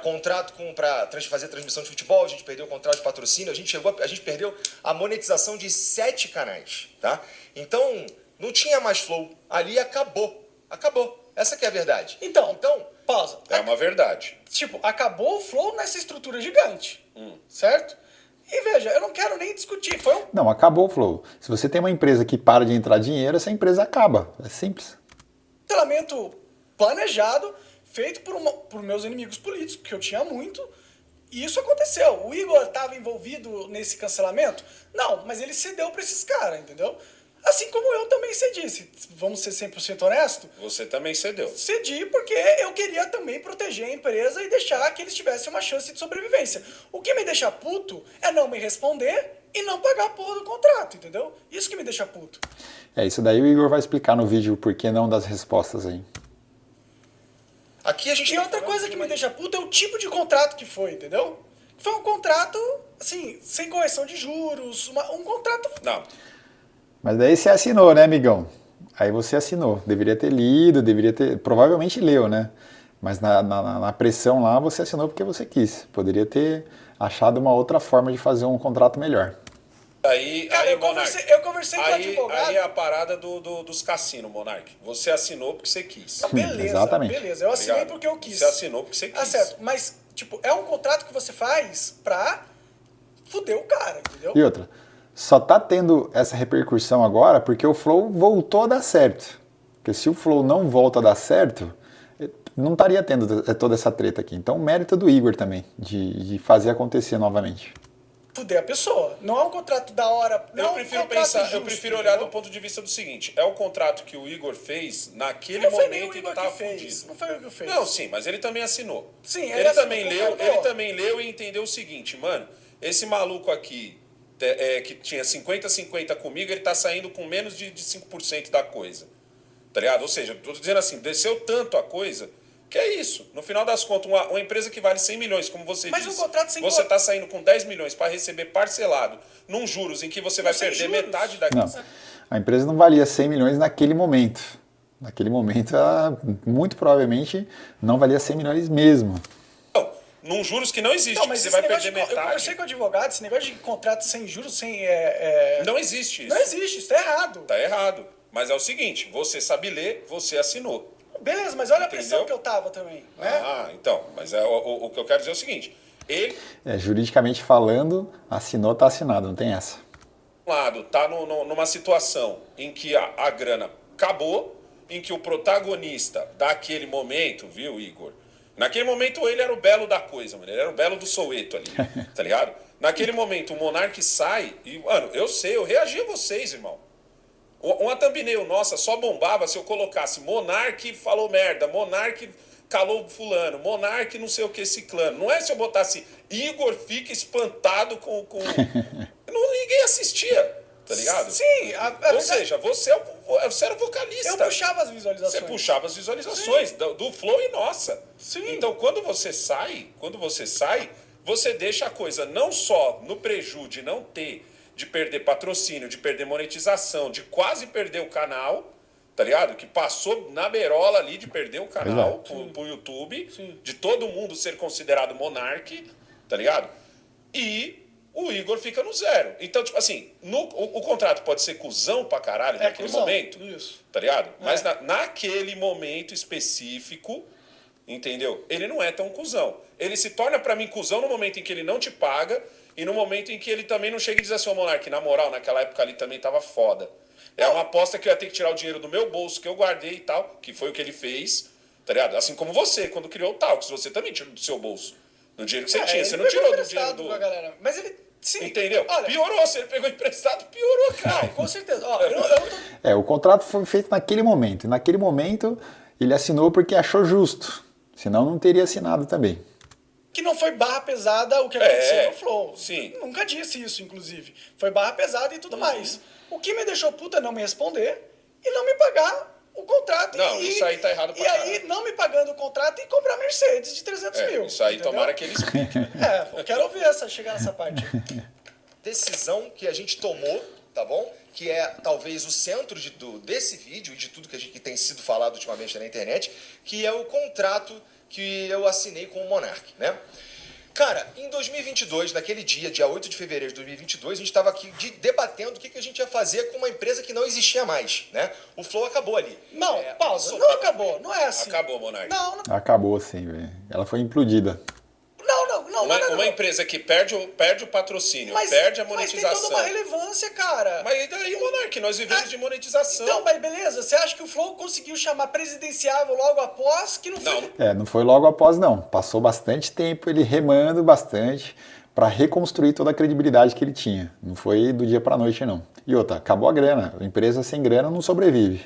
Speaker 3: contrato para fazer transmissão de futebol, a gente perdeu o contrato de patrocínio, a gente perdeu a monetização de 7 canais, tá? Então não tinha mais Flow, ali acabou. Essa que é a verdade.
Speaker 2: Então pausa.
Speaker 4: É uma verdade.
Speaker 2: Tipo, acabou o Flow nessa estrutura gigante, certo? E veja, eu não quero nem discutir,
Speaker 1: Não, acabou o Flow. Se você tem uma empresa que para de entrar dinheiro, essa empresa acaba. É simples.
Speaker 2: cancelamento planejado, feito por meus inimigos políticos, que eu tinha muito, e isso aconteceu. O Igor estava envolvido nesse cancelamento? Não, mas ele cedeu para esses caras, entendeu? Assim como eu também cedi, vamos ser 100% honesto.
Speaker 4: Você também cedeu.
Speaker 2: Cedi porque eu queria também proteger a empresa e deixar que eles tivessem uma chance de sobrevivência. O que me deixa puto é não me responder e não pagar a porra do contrato, entendeu? Isso que me deixa puto.
Speaker 1: Isso daí o Igor vai explicar no vídeo o porquê não das respostas aí.
Speaker 3: Aqui a gente
Speaker 2: E outra coisa que me deixa puto é o tipo de contrato que foi, entendeu? Foi um contrato, assim, sem correção de juros, um contrato...
Speaker 4: Não.
Speaker 1: Mas daí você assinou, né, amigão? Aí você assinou. Deveria ter lido, provavelmente leu, né? Mas na pressão lá você assinou porque você quis. Poderia ter achado uma outra forma de fazer um contrato melhor.
Speaker 2: Cara, eu conversei com o advogado...
Speaker 4: Aí é a parada dos cassinos, Monark. Você assinou porque você quis.
Speaker 2: Beleza,
Speaker 1: Exatamente.
Speaker 2: beleza. Eu assinei porque eu quis.
Speaker 4: Você assinou porque você quis.
Speaker 2: Ah, certo. Mas, tipo, é um contrato que você faz pra fuder o cara, entendeu?
Speaker 1: E outra, só tá tendo essa repercussão agora porque o Flow voltou a dar certo. Porque se o Flow não volta a dar certo, não estaria tendo toda essa treta aqui. Então, mérito do Igor também, de fazer acontecer novamente.
Speaker 2: Fuder a pessoa. Não é um contrato da hora.
Speaker 4: Eu prefiro olhar do ponto de vista do seguinte: é o contrato que o Igor fez naquele momento em que estava fudido.
Speaker 2: Não foi o que fez.
Speaker 4: Não, sim, mas ele também assinou.
Speaker 2: Sim,
Speaker 4: ele também leu e entendeu o seguinte, mano, esse maluco aqui que tinha 50-50 comigo, ele tá saindo com menos de 5% da coisa. Tá ligado? Ou seja, tô dizendo assim, desceu tanto a coisa que é isso. No final das contas, uma empresa que vale 100 milhões, como você
Speaker 2: mas
Speaker 4: disse,
Speaker 2: um contrato sem
Speaker 4: você está saindo com 10 milhões para receber parcelado num juros em que você vai perder
Speaker 2: juros.
Speaker 4: metade daquilo.
Speaker 1: Não, a empresa não valia 100 milhões naquele momento. Naquele momento, ela muito provavelmente não valia 100 milhões mesmo.
Speaker 4: Não, num juros que não existe,
Speaker 2: Não, mas
Speaker 4: que você
Speaker 2: esse
Speaker 4: vai
Speaker 2: negócio
Speaker 4: perder
Speaker 2: Eu conversei
Speaker 4: metade.
Speaker 2: com o advogado, esse negócio de contrato sem juros,
Speaker 4: Não existe isso.
Speaker 2: Não existe, isso tá errado.
Speaker 4: Tá errado. Mas é o seguinte, você sabe ler, você assinou.
Speaker 2: Beleza, mas olha a
Speaker 4: Entendeu?
Speaker 2: pressão que eu tava também, né?
Speaker 4: Ah, então. Mas o que eu quero dizer é o seguinte, ele...
Speaker 1: Juridicamente falando, assinou, tá assinado, não tem essa.
Speaker 4: um lado, tá numa situação em que a grana acabou, em que o protagonista daquele momento, viu, Igor? Naquele momento ele era o belo da coisa, mano. Ele era o belo do Soweto ali, tá ligado? Naquele momento o Monark sai e, mano, eu reagi a vocês, irmão. Uma thumbnail nossa só bombava se eu colocasse Monark falou merda, Monark calou fulano, Monark não sei o que ciclano. Não é se eu botasse Igor fica espantado com... Ninguém assistia, tá ligado?
Speaker 2: Sim,
Speaker 4: Ou seja, você era o vocalista.
Speaker 2: eu puxava as visualizações.
Speaker 4: Você puxava as visualizações do Flow e nossa.
Speaker 2: Sim.
Speaker 4: Então, quando você sai, você deixa a coisa não só no preju de não ter, de perder patrocínio, de perder monetização, de quase perder o canal, tá ligado? Que passou na beirola ali de perder o canal
Speaker 1: Exato.
Speaker 4: pro YouTube,
Speaker 2: Sim.
Speaker 4: de todo mundo ser considerado monarque, tá ligado? E o Igor fica no zero. Então, tipo assim, o contrato pode ser cuzão pra caralho naquele
Speaker 2: cuzão,
Speaker 4: momento,
Speaker 2: isso.
Speaker 4: tá ligado? Mas
Speaker 2: É.
Speaker 4: naquele momento específico, entendeu? Ele não é tão cuzão. Ele se torna pra mim cuzão no momento em que ele não te paga e no momento em que ele também não chega e diz assim, ô Monark, na moral, naquela época ali também tava foda. É uma aposta que eu ia ter que tirar o dinheiro do meu bolso, que eu guardei e tal, que foi o que ele fez, tá ligado? Assim como você, quando criou o Talks, você também tirou do seu bolso. No dinheiro que você tinha,
Speaker 2: ele
Speaker 4: você não
Speaker 2: pegou
Speaker 4: tirou do dinheiro
Speaker 2: emprestado
Speaker 4: do...
Speaker 2: com a galera. Mas ele, sim.
Speaker 4: Entendeu?
Speaker 2: Olha,
Speaker 4: Piorou, se ele pegou emprestado, piorou, cara.
Speaker 2: não, com certeza. Ó, eu não tô...
Speaker 1: O contrato foi feito naquele momento. E naquele momento, ele assinou porque achou justo. Senão, não teria assinado também.
Speaker 2: Que não foi barra pesada o que aconteceu no Flow.
Speaker 4: sim.
Speaker 2: Nunca disse isso, inclusive. Foi barra pesada e tudo mais. O que me deixou puta é não me responder e não me pagar o contrato.
Speaker 4: Não, isso aí tá errado pra
Speaker 2: E aí,
Speaker 4: caralho.
Speaker 2: não me pagando o contrato e comprar Mercedes de 300 mil.
Speaker 4: Isso aí,
Speaker 2: entendeu?
Speaker 4: tomara que ele explique.
Speaker 2: Eu quero ouvir chegar nessa parte.
Speaker 5: Decisão que a gente tomou, tá bom? Que é talvez o centro desse vídeo e de tudo que tem sido falado ultimamente na internet, que é o contrato que eu assinei com o Monark, né? Cara, em 2022, naquele dia 8 de fevereiro de 2022, a gente estava aqui debatendo o que a gente ia fazer com uma empresa que não existia mais, né? O Flow acabou ali.
Speaker 2: Não, pausa. Não acabou. Não é assim.
Speaker 4: Acabou, Monark.
Speaker 2: Não.
Speaker 1: Acabou assim, velho. Ela foi implodida.
Speaker 4: Uma empresa que perde o patrocínio, perde a monetização.
Speaker 2: Mas tem toda uma relevância, cara.
Speaker 4: Mas e daí, Monark? Nós vivemos de monetização.
Speaker 2: Então, mas beleza. Você acha que o Flow conseguiu chamar presidenciável logo após? Que não foi...
Speaker 1: Não foi logo após, não. Passou bastante tempo ele remando bastante para reconstruir toda a credibilidade que ele tinha. Não foi do dia para noite, não. E outra, acabou a grana. A empresa sem grana não sobrevive.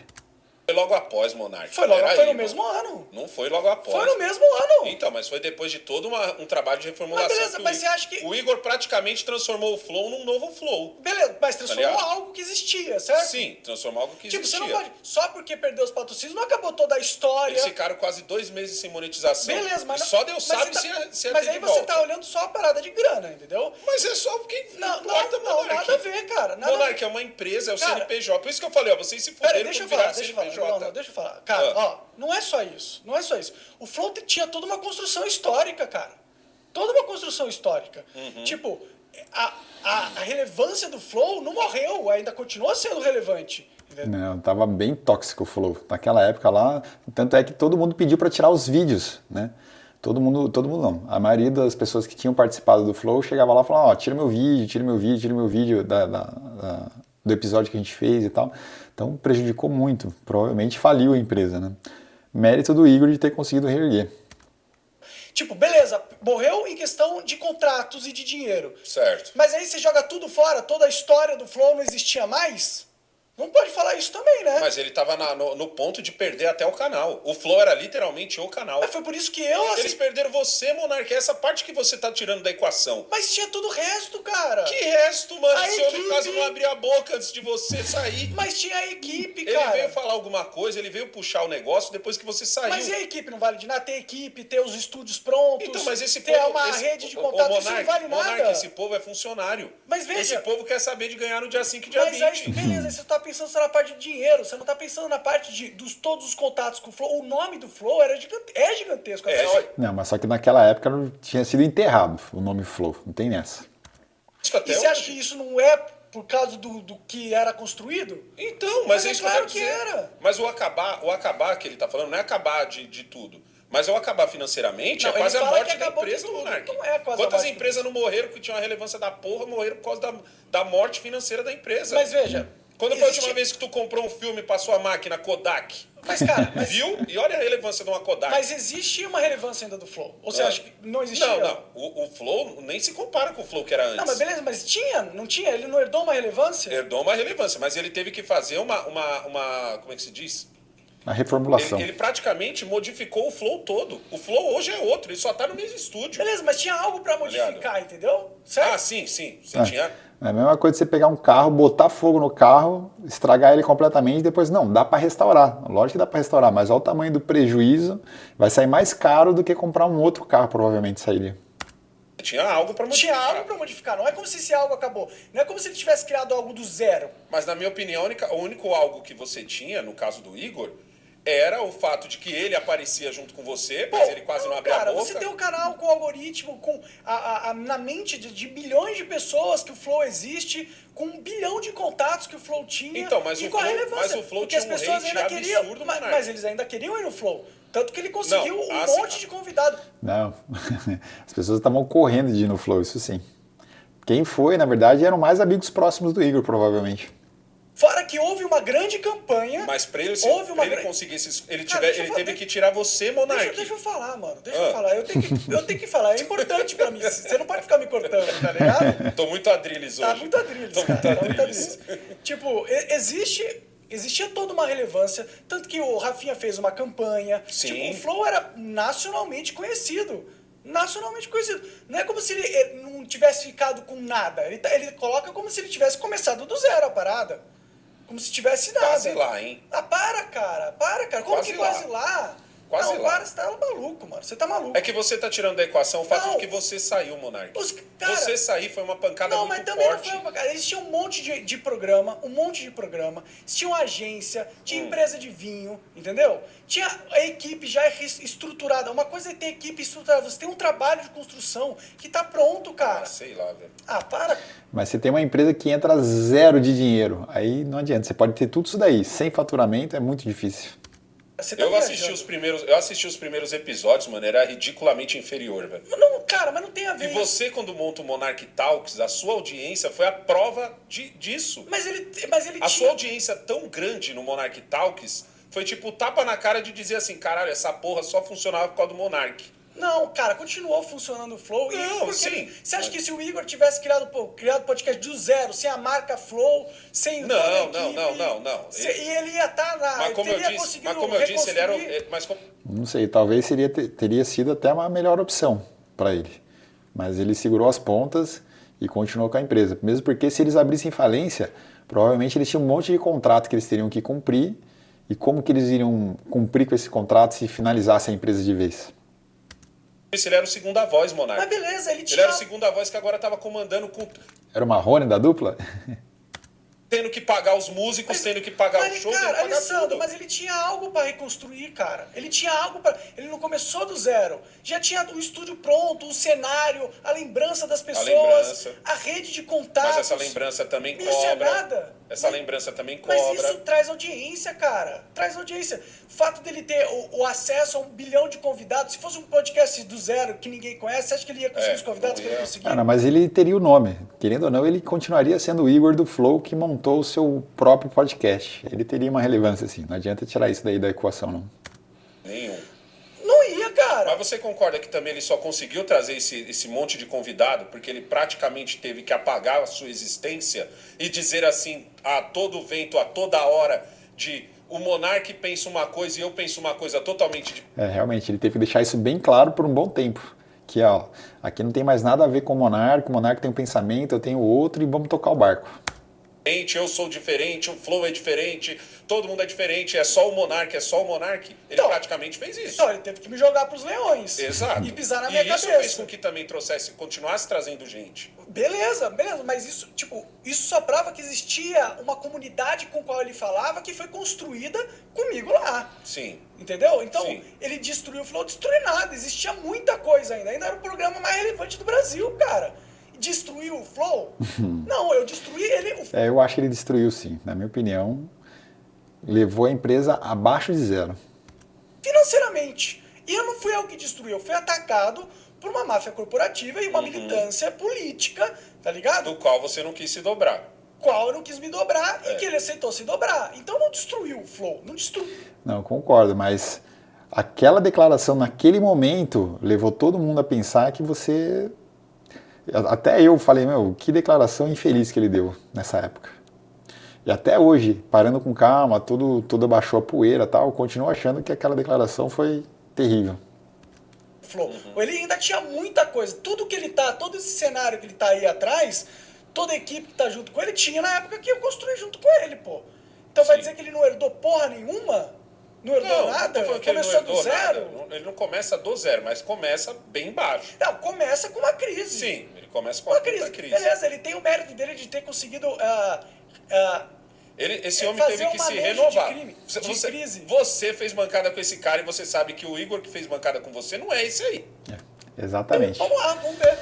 Speaker 4: Foi logo após, Monark.
Speaker 2: Foi no mesmo ano.
Speaker 4: Não foi logo após.
Speaker 2: Foi no mesmo ano.
Speaker 4: Então, mas foi depois de todo um trabalho de reformulação.
Speaker 2: Mas beleza,
Speaker 4: que
Speaker 2: mas você acha que...
Speaker 4: O Igor praticamente transformou o Flow num novo Flow.
Speaker 2: Beleza, mas transformou
Speaker 4: ligado?
Speaker 2: algo que existia, certo?
Speaker 4: Sim, transformou algo que
Speaker 2: Tipo,
Speaker 4: existia.
Speaker 2: você não pode... Só porque perdeu os patrocínios não acabou toda a história.
Speaker 4: Eles ficaram quase 2 meses sem monetização.
Speaker 2: Beleza, mas...
Speaker 4: E só Deus sabe
Speaker 2: ele tá-
Speaker 4: se ia
Speaker 2: Mas
Speaker 4: ter
Speaker 2: aí
Speaker 4: de
Speaker 2: você
Speaker 4: volta.
Speaker 2: tá olhando só a parada de grana, entendeu?
Speaker 4: Mas é só porque
Speaker 2: Não,
Speaker 4: importa, Monark.
Speaker 2: nada a ver, cara. Nada a ver.
Speaker 4: Monark é uma empresa, é o
Speaker 2: Cara,
Speaker 4: CNPJ. Por isso que eu falei, ó, vocês se
Speaker 2: Pera,
Speaker 4: fuderam
Speaker 2: deixa eu
Speaker 4: por virar
Speaker 2: falar, deixa eu falar.
Speaker 4: CNPJ.
Speaker 2: Não, deixa eu falar. Cara, não é só isso. Não é só isso. O Flow tinha toda uma construção histórica, cara. Toda uma construção histórica. Tipo, a relevância do Flow não morreu, ainda continua sendo relevante. Entendeu?
Speaker 1: Não, tava bem tóxico o Flow. Naquela época lá, tanto é que todo mundo pediu para tirar os vídeos, né? Todo mundo não. A maioria das pessoas que tinham participado do Flow chegava lá e falava, tira meu vídeo do episódio que a gente fez e tal. Então prejudicou muito, provavelmente faliu a empresa, né? Mérito do Igor de ter conseguido reerguer.
Speaker 2: Tipo, beleza, morreu em questão de contratos e de dinheiro.
Speaker 4: Certo.
Speaker 2: Mas aí você joga tudo fora, toda a história do Flow não existia mais? Não pode falar isso também, né?
Speaker 4: Mas ele tava no ponto de perder até o canal. O Flow era literalmente o canal.
Speaker 2: Mas foi por isso que eu...
Speaker 4: Eles perderam você, Monark. É essa parte que você tá tirando da equação.
Speaker 2: Mas tinha todo o resto, cara.
Speaker 4: Que resto, mano?
Speaker 2: A
Speaker 4: Esse homem
Speaker 2: equipe-
Speaker 4: quase não abria a boca antes de você sair.
Speaker 2: Mas tinha a equipe,
Speaker 4: Ele
Speaker 2: cara.
Speaker 4: veio falar alguma coisa, ele veio puxar o negócio depois que você saiu.
Speaker 2: Mas e a equipe não vale de nada? Ter equipe, ter os estúdios prontos,
Speaker 4: Então, mas esse
Speaker 2: ter
Speaker 4: povo...
Speaker 2: uma
Speaker 4: esse-
Speaker 2: rede de
Speaker 4: Ô,
Speaker 2: contatos,
Speaker 4: Monark,
Speaker 2: isso não vale
Speaker 4: Monark,
Speaker 2: nada.
Speaker 4: esse povo é funcionário.
Speaker 2: Mas veja-
Speaker 4: Esse povo quer saber de ganhar no dia 5 e dia
Speaker 2: Mas
Speaker 4: 20.
Speaker 2: aí, beleza, aí você tá pensando só na parte de dinheiro, você não tá pensando na parte de todos os contatos com o Flow. O nome do Flow é gigantesco. Até hoje.
Speaker 1: Não, mas só que naquela época não tinha sido enterrado o nome Flow, não tem nessa.
Speaker 4: Isso até
Speaker 2: E você acha
Speaker 4: hoje.
Speaker 2: que isso não é por causa do que era construído?
Speaker 4: Então,
Speaker 2: Mas
Speaker 4: mas
Speaker 2: é
Speaker 4: é isso
Speaker 2: claro
Speaker 4: que eu
Speaker 2: que
Speaker 4: quero dizer.
Speaker 2: era.
Speaker 4: Mas o acabar que ele tá falando não é acabar de tudo. Mas o acabar financeiramente
Speaker 2: Não,
Speaker 4: é quase
Speaker 2: ele
Speaker 4: a
Speaker 2: fala
Speaker 4: morte
Speaker 2: que
Speaker 4: da
Speaker 2: acabou de
Speaker 4: empresa,
Speaker 2: tudo.
Speaker 4: Monark.
Speaker 2: Não é quase a
Speaker 4: Quantas
Speaker 2: morte de
Speaker 4: empresas não morreram que tinham uma relevância da porra, morreram por causa da morte financeira da empresa.
Speaker 2: Mas veja...
Speaker 4: Quando foi a
Speaker 2: existe-
Speaker 4: última vez que tu comprou um filme pra sua máquina Kodak?
Speaker 2: Mas, cara... Mas,
Speaker 4: Viu? E olha a relevância de uma Kodak.
Speaker 2: mas existe uma relevância ainda do Flow? Ou você
Speaker 4: Ah.
Speaker 2: acha que não existia?
Speaker 4: Não. O Flow nem se compara com o Flow que era antes.
Speaker 2: Não, mas beleza, mas tinha? Não tinha? Ele não herdou uma relevância?
Speaker 4: Herdou uma relevância, mas ele teve que fazer uma como é que se diz?
Speaker 1: A reformulação.
Speaker 4: Ele praticamente modificou o Flow todo. O Flow hoje é outro, ele só tá no mesmo estúdio.
Speaker 2: Beleza, mas tinha algo pra modificar, entendeu? Certo?
Speaker 4: Ah, sim. Tinha.
Speaker 1: É a mesma coisa de você pegar um carro, botar fogo no carro, estragar ele completamente e depois, não, dá para restaurar. Lógico que dá para restaurar, mas olha o tamanho do prejuízo, vai sair mais caro do que comprar um outro carro, provavelmente sairia.
Speaker 4: Tinha algo pra
Speaker 2: Tinha
Speaker 4: modificar.
Speaker 2: algo pra modificar. Não é como se esse algo acabou. Não é como se ele tivesse criado algo do zero.
Speaker 4: Mas na minha opinião, o único algo que você tinha, no caso do Igor, era o fato de que ele aparecia junto com você, mas ele quase não abria
Speaker 2: cara,
Speaker 4: a boca.
Speaker 2: você tem um canal com algoritmo, com na mente de bilhões de pessoas que o Flow existe, com 1 bilhão de contatos que o Flow tinha.
Speaker 4: Então, mas
Speaker 2: e
Speaker 4: o
Speaker 2: com a
Speaker 4: Flow-
Speaker 2: relevância.
Speaker 4: mas o Flow
Speaker 2: porque
Speaker 4: tinha
Speaker 2: as
Speaker 4: um
Speaker 2: pessoas
Speaker 4: hate
Speaker 2: ainda queriam.
Speaker 4: absurdo,
Speaker 2: Mas,
Speaker 4: Monark.
Speaker 2: eles ainda queriam ir no Flow. Tanto que ele conseguiu
Speaker 4: Não,
Speaker 2: um
Speaker 4: assim,
Speaker 2: monte de convidado.
Speaker 1: Não, as pessoas estavam correndo de ir no Flow, isso sim. Quem foi, na verdade, eram mais amigos próximos do Igor, provavelmente.
Speaker 2: Fora que houve uma grande campanha.
Speaker 4: Mas pra ele,
Speaker 2: Houve uma
Speaker 4: conseguir esses. Ele,
Speaker 2: Cara, deixa eu
Speaker 4: ele
Speaker 2: falar-
Speaker 4: teve que tirar você, Monark.
Speaker 2: Deixa eu falar, mano. Deixa eu falar. Eu tenho que falar. É importante pra mim. Você não pode ficar me cortando, tá ligado?
Speaker 4: Tô muito adrilles hoje.
Speaker 2: Tá muito adrilles,
Speaker 4: Tô
Speaker 2: cara.
Speaker 4: muito
Speaker 2: Tá muito
Speaker 4: adrilles.
Speaker 2: adrilles. Tipo, existia toda uma relevância. Tanto que o Rafinha fez uma campanha.
Speaker 4: Sim.
Speaker 2: Tipo, o Flow era nacionalmente conhecido. Nacionalmente conhecido. Não é como se ele não tivesse ficado com nada. Ele coloca como se ele tivesse começado do zero a parada. Como se tivesse nada.
Speaker 4: Quase lá, hein?
Speaker 2: Ah, para, cara. Para, cara. Como
Speaker 4: Quase
Speaker 2: que quase lá?
Speaker 4: Quase
Speaker 2: não,
Speaker 4: lá.
Speaker 2: para, você tá maluco, mano. Você tá maluco.
Speaker 4: É que você tá tirando da equação o fato
Speaker 2: Não.
Speaker 4: de que você saiu, Monark.
Speaker 2: Cara,
Speaker 4: Você sair foi uma pancada
Speaker 2: não, mas
Speaker 4: muito
Speaker 2: também
Speaker 4: forte.
Speaker 2: não foi, cara. Eles tinham um monte de programa, eles tinham agência, tinha empresa de vinho, entendeu? Tinha a equipe já estruturada. Uma coisa é ter equipe estruturada, você tem um trabalho de construção que tá pronto, cara.
Speaker 4: Ah, sei lá, velho.
Speaker 2: Ah, para.
Speaker 1: Mas você tem uma empresa que entra zero de dinheiro, aí não adianta. Você pode ter tudo isso daí, sem faturamento é muito difícil.
Speaker 2: Você tá
Speaker 4: Eu
Speaker 2: viajando.
Speaker 4: assisti os primeiros episódios, mano, era ridiculamente inferior, velho.
Speaker 2: Não, cara, mas não tem a ver.
Speaker 4: E você, quando monta o Monark Talks, a sua audiência foi a prova disso.
Speaker 2: Mas ele
Speaker 4: A sua
Speaker 2: tinha...
Speaker 4: audiência tão grande no Monark Talks foi tipo tapa na cara de dizer assim, caralho, essa porra só funcionava por causa do Monark.
Speaker 2: Não, cara, continuou funcionando o Flow.
Speaker 4: Não,
Speaker 2: porque
Speaker 4: sim.
Speaker 2: Você acha que se o Igor tivesse criado podcast do zero, sem a marca Flow, sem toda a equipe...
Speaker 4: Não.
Speaker 2: E ele ia estar na...
Speaker 4: Mas como eu disse, ele era...
Speaker 1: Não sei, talvez teria sido até uma melhor opção para ele. Mas ele segurou as pontas e continuou com a empresa. Mesmo porque se eles abrissem falência, provavelmente eles tinham um monte de contrato que eles teriam que cumprir. E como que eles iriam cumprir com esse contrato se finalizasse a empresa de vez?
Speaker 4: Ele era o segunda voz, Monark.
Speaker 2: Mas beleza, ele tinha...
Speaker 4: Ele era o segunda voz que agora estava comandando,
Speaker 1: Era o Marrone da dupla?
Speaker 4: tendo que pagar os músicos, tendo que pagar o show, tendo que
Speaker 2: Cara,
Speaker 4: pagar
Speaker 2: Alessandro,
Speaker 4: tudo.
Speaker 2: mas ele tinha algo pra reconstruir, cara. Ele tinha algo pra... Ele não começou do zero. Já tinha o estúdio pronto, o cenário, a lembrança das pessoas,
Speaker 4: lembrança.
Speaker 2: a rede de contatos.
Speaker 4: Mas essa lembrança também
Speaker 2: Isso é
Speaker 4: cobra.
Speaker 2: nada.
Speaker 4: Essa lembrança também cobra.
Speaker 2: Mas isso traz audiência, cara. Traz audiência. O fato dele ter o acesso a 1 bilhão de convidados, se fosse um podcast do zero que ninguém conhece, você acha que ele ia conseguir os convidados que ele conseguiu?
Speaker 1: Cara, mas ele teria o nome. Querendo ou não, ele continuaria sendo o Igor do Flow que montou o seu próprio podcast. Ele teria uma relevância, assim. Não adianta tirar isso daí da equação, não.
Speaker 4: Nenhum.
Speaker 2: Não ia, cara.
Speaker 4: Mas você concorda que também ele só conseguiu trazer esse monte de convidado porque ele praticamente teve que apagar a sua existência e dizer assim, a todo vento, a toda hora, de o Monark pensa uma coisa e eu penso uma coisa totalmente diferente.
Speaker 1: Realmente, ele teve que deixar isso bem claro por um bom tempo. Que, ó, aqui não tem mais nada a ver com o Monark tem um pensamento, eu tenho outro e vamos tocar o barco.
Speaker 4: Eu sou diferente, o Flow é diferente, todo mundo é diferente, é só o Monark. Ele
Speaker 2: Então,
Speaker 4: praticamente fez isso.
Speaker 2: Então, ele teve que me jogar pros leões.
Speaker 4: Exato.
Speaker 2: E pisar na minha
Speaker 4: isso
Speaker 2: cabeça.
Speaker 4: fez com que também continuasse trazendo gente.
Speaker 2: Beleza, mas isso só prova que existia uma comunidade com a qual ele falava que foi construída comigo lá.
Speaker 4: Sim.
Speaker 2: Entendeu? Então,
Speaker 4: Sim.
Speaker 2: ele destruiu o Flow, destruiu nada. Existia muita coisa ainda. Ainda era o programa mais relevante do Brasil, cara. Destruiu o Flow? Não, eu destruí ele.
Speaker 1: Eu acho que ele destruiu, sim. Na minha opinião, levou a empresa abaixo de zero.
Speaker 2: Financeiramente. E eu não fui eu que destruí, eu fui atacado por uma máfia corporativa e uma militância política, tá ligado?
Speaker 4: Do qual você não quis se dobrar.
Speaker 2: Qual eu não quis me dobrar e que ele aceitou se dobrar. Então não destruiu o Flow, não destruiu.
Speaker 1: Não, concordo, mas aquela declaração naquele momento levou todo mundo a pensar que você... Até eu falei, meu, que declaração infeliz que ele deu nessa época. E até hoje, parando com calma, tudo abaixou a poeira e tal, eu continuo achando que aquela declaração foi terrível.
Speaker 2: Flow. Ele ainda tinha muita coisa. Tudo que ele tá, todo esse cenário que ele tá aí atrás, toda a equipe que tá junto com ele, tinha na época que eu construí junto com ele, pô. Então vai
Speaker 4: Sim.
Speaker 2: dizer que ele não herdou porra nenhuma? Não herdou
Speaker 4: Não,
Speaker 2: nada?
Speaker 4: não foi que ele não
Speaker 2: Começou do
Speaker 4: herdou
Speaker 2: zero?
Speaker 4: nada. Ele não começa do zero, mas começa bem baixo.
Speaker 2: Não, começa com uma crise.
Speaker 4: Sim, ele começa com
Speaker 2: Uma
Speaker 4: uma puta
Speaker 2: crise.
Speaker 4: crise.
Speaker 2: Beleza, ele tem o mérito dele de ter conseguido
Speaker 4: Esse homem
Speaker 2: fazer
Speaker 4: teve que
Speaker 2: um
Speaker 4: se
Speaker 2: manejo
Speaker 4: renovar.
Speaker 2: de crime, de crise.
Speaker 4: Você fez bancada com esse cara e você sabe que o Igor que fez bancada com você não é esse aí.
Speaker 1: Exatamente.
Speaker 2: Vamos lá, vamos ver.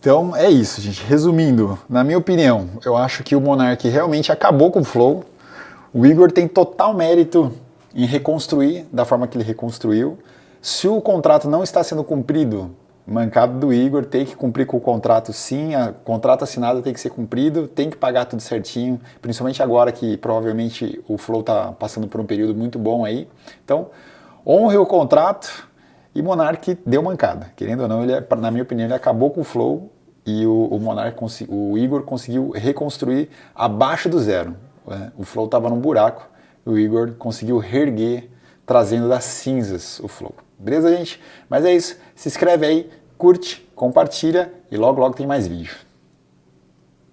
Speaker 1: Então é isso, gente. Resumindo, na minha opinião, eu acho que o Monark realmente acabou com o Flow. O Igor tem total mérito em reconstruir da forma que ele reconstruiu. Se o contrato não está sendo cumprido, mancado do Igor, tem que cumprir com o contrato sim, o contrato assinado tem que ser cumprido, tem que pagar tudo certinho, principalmente agora que provavelmente o Flow está passando por um período muito bom aí. Então, honre o contrato e Monark deu mancada. Querendo ou não, ele, na minha opinião, ele acabou com o Flow e o Igor conseguiu reconstruir abaixo do zero. O Flow estava num buraco, o Igor conseguiu reerguer, trazendo das cinzas o Flow. Beleza, gente? Mas é isso. Se inscreve aí, curte, compartilha e logo logo tem mais vídeo.